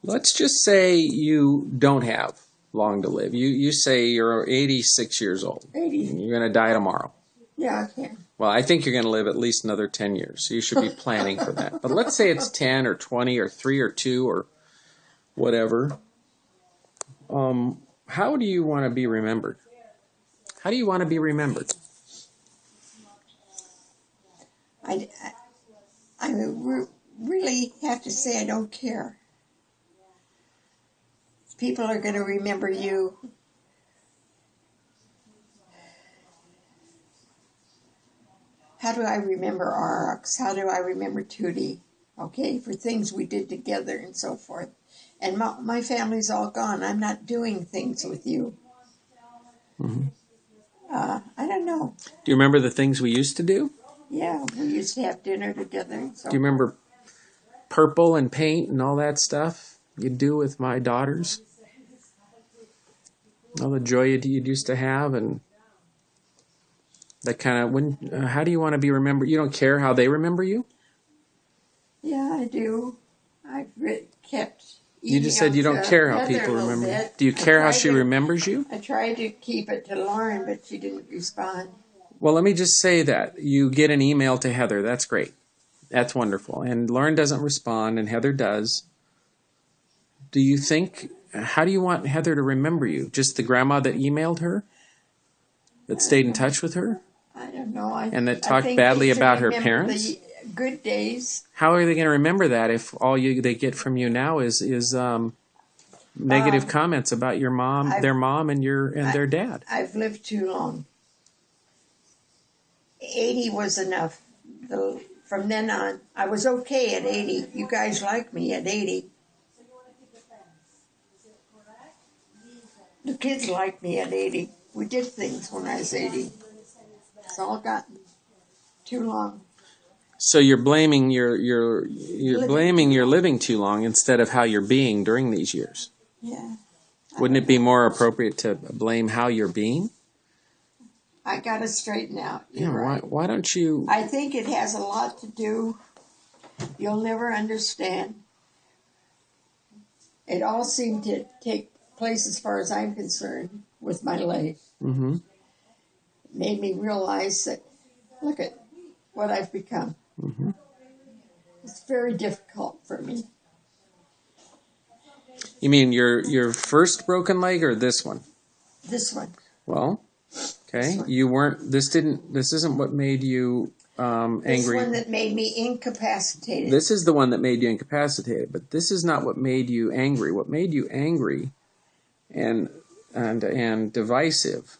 Let's just say you don't have long to live. You say you're 86 years old. 80. You're going to die tomorrow. Yeah, I can. Well, I think you're going to live at least another 10 years, so you should be planning for that. But let's say it's 10 or 20 or 3 or 2 or whatever. How do you want to be remembered? How do you want to be remembered? I really have to say I don't care. People are going to remember you. How do I remember Arx? How do I remember Tootie? Okay, for things we did together and so forth. And my family's all gone. I'm not doing things with you. Mm-hmm. I don't know. Do you remember the things we used to do? Yeah, we used to have dinner together. And so do you remember purple and paint and all that stuff you'd do with my daughters? All the joy you'd used to have, and that kind of, how do you want to be remembered? You don't care how they remember you? Yeah, I do. I've kept. You just said you don't care how people remember you. Do you care how she remembers you? I tried to keep it to Lauren, but she didn't respond. Well, let me just say that. You get an email to Heather. That's great. That's wonderful. And Lauren doesn't respond, and Heather does. Do you think, how do you want Heather to remember you? Just the grandma that emailed her? That stayed in touch with her? I don't know. And that talked badly about her parents? The good days. How are they going to remember that if all they get from you now is negative comments about your mom, their mom, and their dad? I've lived too long. 80 was enough. From then on, I was okay at 80. You guys like me at 80. The kids liked me at 80. We did things when I was 80. It's all gotten too long. So you're blaming you're blaming your living too long instead of how you're being during these years. Yeah. Wouldn't it be more appropriate to blame how you're being? I got to straighten out. You're Yeah. right. Why don't you? I think it has a lot to do. You'll never understand. It all seemed to take place, as far as I'm concerned, with my life. Mm-hmm. It made me realize that, look at what I've become. Mm-hmm. It's very difficult for me. You mean your first broken leg or this one? This one. Well, okay. You weren't. This isn't what made you angry. This one that made me incapacitated. This is the one that made you incapacitated, but this is not what made you angry. What made you angry and divisive